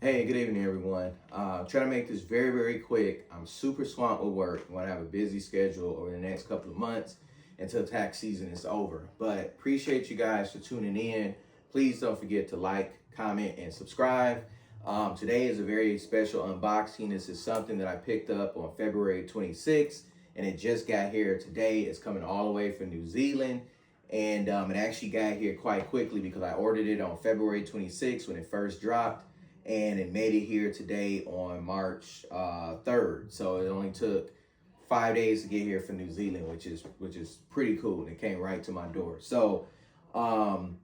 Hey, good evening, everyone. Trying to make this very, very quick. I'm super swamped with work. I'm going to have a busy schedule over the next couple of months until tax season is over. But appreciate you guys for tuning in. Please don't forget to like, comment, and subscribe. Today is a very special unboxing. This is something that I picked up on February 26th, and it just got here today. It's coming all the way from New Zealand. And it actually got here quite quickly because I ordered it on February 26th when it first dropped, and it made it here today on March 3rd. So it only took 5 days to get here from New Zealand, which is pretty cool. And it came right to my door. So um,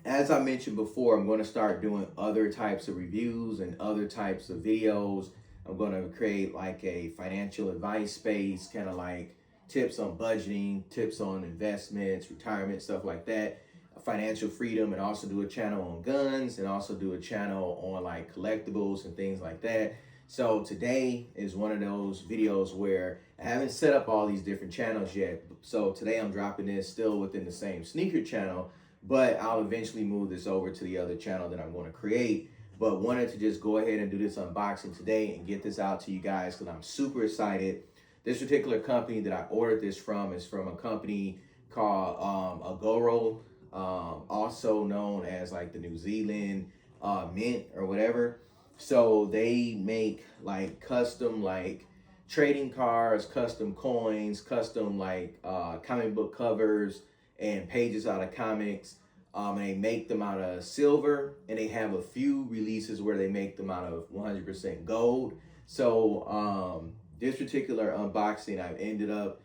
as I mentioned before, I'm going to start doing other types of reviews and other types of videos. I'm going to create like a financial advice space, kind of like tips on budgeting, tips on investments, retirement, stuff like that, financial freedom, and also do a channel on guns, and also do a channel on like collectibles and things like that. So today is one of those videos where I haven't set up all these different channels yet. So today I'm dropping this still within the same sneaker channel, but I'll eventually move this over to the other channel that I'm going to create. But wanted to just go ahead and do this unboxing today and get this out to you guys because I'm super excited. This particular company that I ordered this from is from a company called Agoro, also known as like the New Zealand Mint or whatever. So they make like custom like trading cards, custom coins, custom like comic book covers and pages out of comics. And they make them out of silver, and they have a few releases where they make them out of 100% gold. So this particular unboxing, I've ended up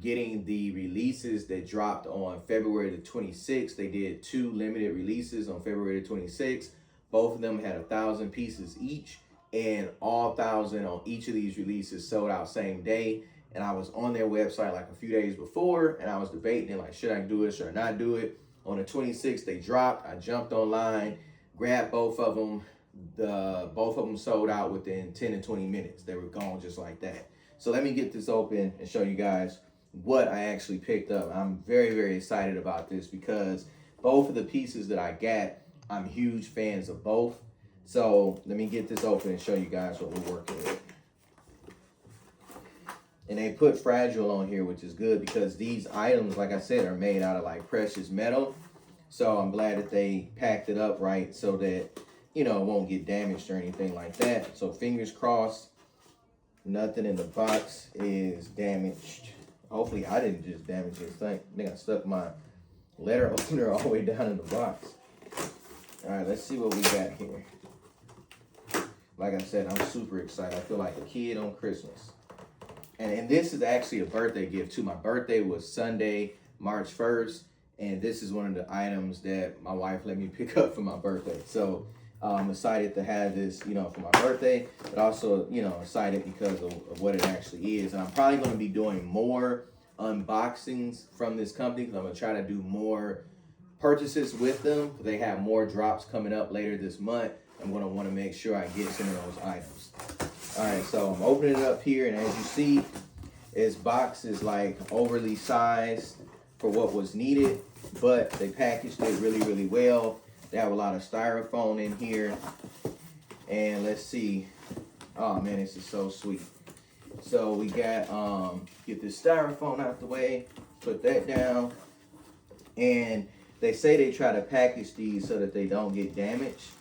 getting the releases that dropped on February the 26th. They did two limited releases on February the 26th. Both of them had 1,000 pieces each, and all 1,000 on each of these releases sold out same day. And I was on their website like a few days before, and I was debating like, should I do it, should I not do it? On the 26th, they dropped. I jumped online, grabbed both of them. Both of them sold out within 10 to 20 minutes. They were gone just like that. So let me get this open and show you guys what I actually picked up. I'm very, very excited about this because both of the pieces that I got, I'm huge fans of both. So let me get this open and show you guys what we're working with. And they put fragile on here, which is good because these items, like I said, are made out of like precious metal. So I'm glad that they packed it up right so that, you know, it won't get damaged or anything like that. So fingers crossed, nothing in the box is damaged. Hopefully I didn't just damage this thing. I think I stuck my letter opener all the way down in the box. All right, let's see what we got here. Like I said, I'm super excited. I feel like a kid on Christmas. And this is actually a birthday gift too. My birthday was Sunday, March 1st. And this is one of the items that my wife let me pick up for my birthday. So I'm excited to have this, you know, for my birthday, but also, you know, excited because of what it actually is. And I'm probably going to be doing more unboxings from this company because I'm going to try to do more purchases with them. They have more drops coming up later this month. I'm going to want to make sure I get some of those items. All right, so I'm opening it up here, and as you see, this box is like overly sized for what was needed, but they packaged it really, really well. They have a lot of styrofoam in here, and let's see. Oh man, this is so sweet. So we got get this styrofoam out the way, put that down, and they say they try to package these so that they don't get damaged,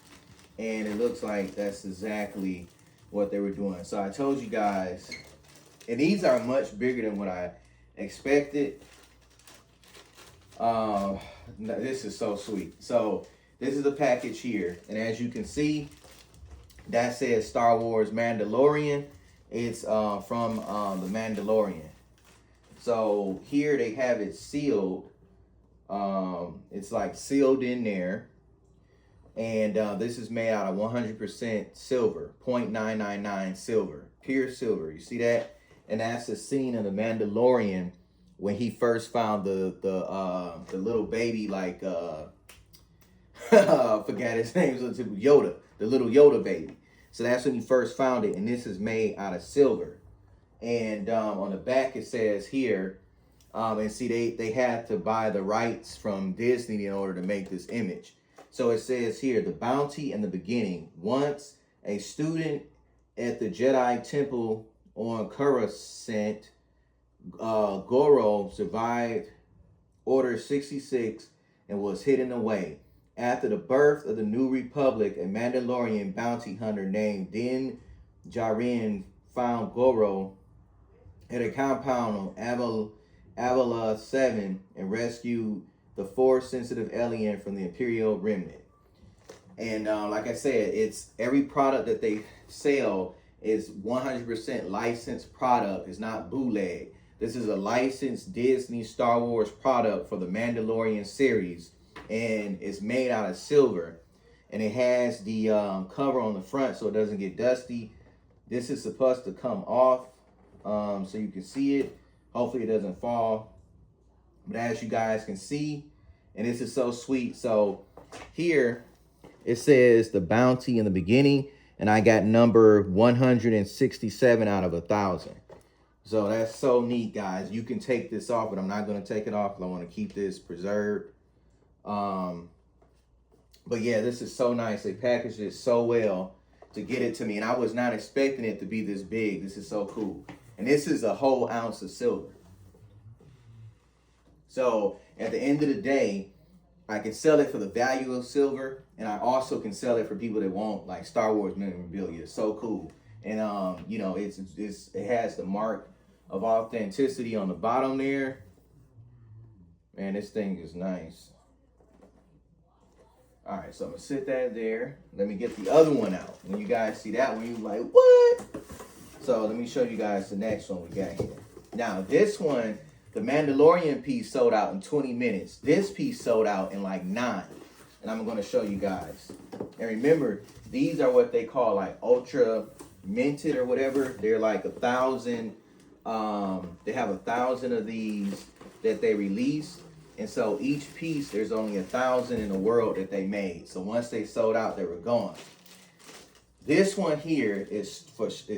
and it looks like that's exactly what they were doing. So I told you guys, and these are much bigger than what I expected. This is so sweet. So this is the package here, and as you can see, that says Star Wars Mandalorian. It's from the Mandalorian. So here they have it sealed. It's like sealed in there. And this is made out of 100% silver, 0.999 silver, pure silver. You see that? And that's the scene of the Mandalorian when he first found the little baby, like I forgot his name, Yoda, the little Yoda baby. So that's when he first found it, and this is made out of silver. And on the back it says here, and see they had to buy the rights from Disney in order to make this image. So it says here, the bounty and the beginning. Once a student at the Jedi Temple on Coruscant, Goro survived Order 66 and was hidden away. After the birth of the New Republic, a Mandalorian bounty hunter named Din Djarin found Goro at a compound on Avala 7 and rescued the Force-sensitive alien from the Imperial remnant. And like I said, it's every product that they sell is 100% licensed product. It's not bootleg. This is a licensed Disney Star Wars product for the Mandalorian series, and it's made out of silver. And it has the cover on the front so it doesn't get dusty. This is supposed to come off so you can see it. Hopefully it doesn't fall. But as you guys can see, and this is so sweet. So here it says the bounty in the beginning, and I got number 167 out of 1,000. So that's so neat, guys. You can take this off, but I'm not going to take it off because I want to keep this preserved. But yeah, this is so nice. They packaged it so well to get it to me, and I was not expecting it to be this big. This is so cool. And this is a whole ounce of silver. So at the end of the day, I can sell it for the value of silver, and I also can sell it for people that want like Star Wars memorabilia. It's so cool. And you know, it has the mark of authenticity on the bottom there. Man, this thing is nice. All right, so I'm gonna sit that there. Let me get the other one out. When you guys see that one, you're like, what? So let me show you guys the next one we got here. Now this one, the Mandalorian piece sold out in 20 minutes. This piece sold out in like 9. And I'm gonna show you guys. And remember, these are what they call like ultra minted or whatever. They're like 1,000. They have 1,000 of these that they release. And so each piece, there's only 1,000 in the world that they made. So once they sold out, they were gone. This one here is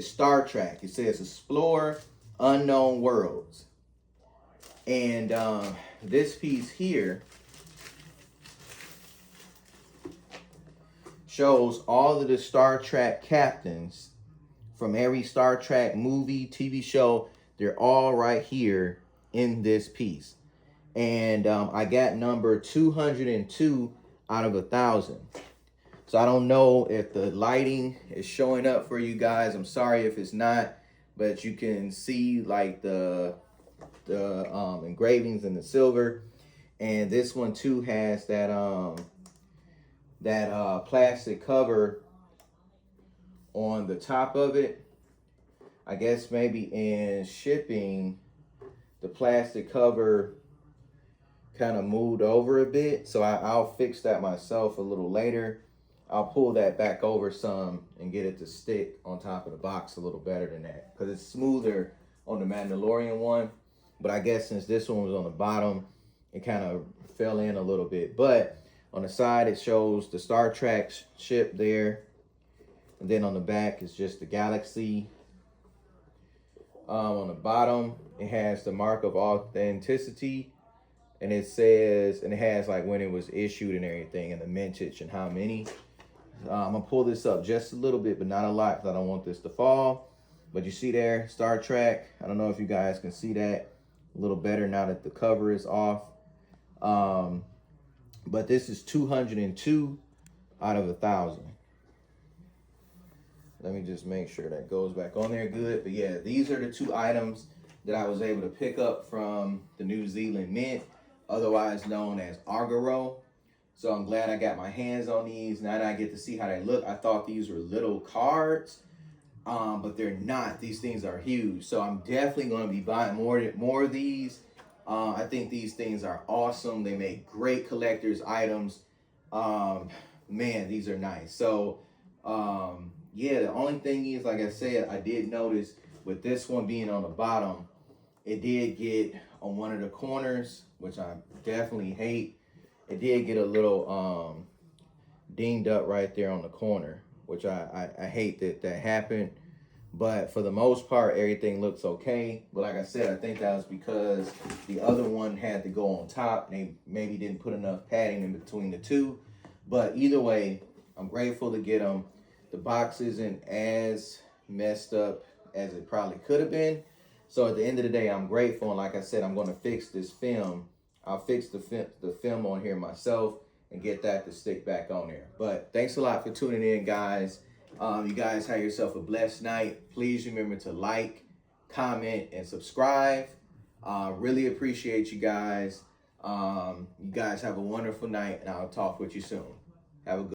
Star Trek. It says Explore Unknown Worlds. And this piece here shows all of the Star Trek captains from every Star Trek movie, TV show. They're all right here in this piece. And I got number 202 out of 1,000. So I don't know if the lighting is showing up for you guys. I'm sorry if it's not, but you can see like the engravings in the silver. And this one too has that plastic cover on the top of it. I guess maybe in shipping, the plastic cover kind of moved over a bit. So I'll fix that myself a little later. I'll pull that back over some and get it to stick on top of the box a little better than that, because it's smoother on the Mandalorian one. But I guess since this one was on the bottom, it kind of fell in a little bit. But on the side, it shows the Star Trek ship there. And then on the back, it's just the galaxy. On the bottom, it has the mark of authenticity. And it says, and it has like when it was issued and everything, and the mintage and how many. I'm going to pull this up just a little bit, but not a lot, because I don't want this to fall. But you see there, Star Trek. I don't know if you guys can see that a little better now that the cover is off. But this is 202 out of 1,000. Let me just make sure that goes back on there good. But yeah, these are the 2 items that I was able to pick up from the New Zealand Mint, otherwise known as Agoro. So I'm glad I got my hands on these. Now that I get to see how they look, I thought these were little cards, but they're not. These things are huge. So I'm definitely going to be buying more of these. I think these things are awesome. They make great collector's items. Man, these are nice. So yeah, the only thing is, like I said, I did notice with this one being on the bottom, it did get on one of the corners, which I definitely hate. It did get a little dinged up right there on the corner, which I hate that happened. But for the most part, everything looks okay. But like I said, I think that was because the other one had to go on top. They maybe didn't put enough padding in between the two. But either way, I'm grateful to get them. The box isn't as messed up as it probably could have been. So at the end of the day, I'm grateful. And like I said, I'm going to fix this film. I'll fix the film on here myself and get that to stick back on there. But thanks a lot for tuning in, guys. You guys have yourself a blessed night. Please remember to like, comment, and subscribe. Really appreciate you guys. You guys have a wonderful night, and I'll talk with you soon. Have a good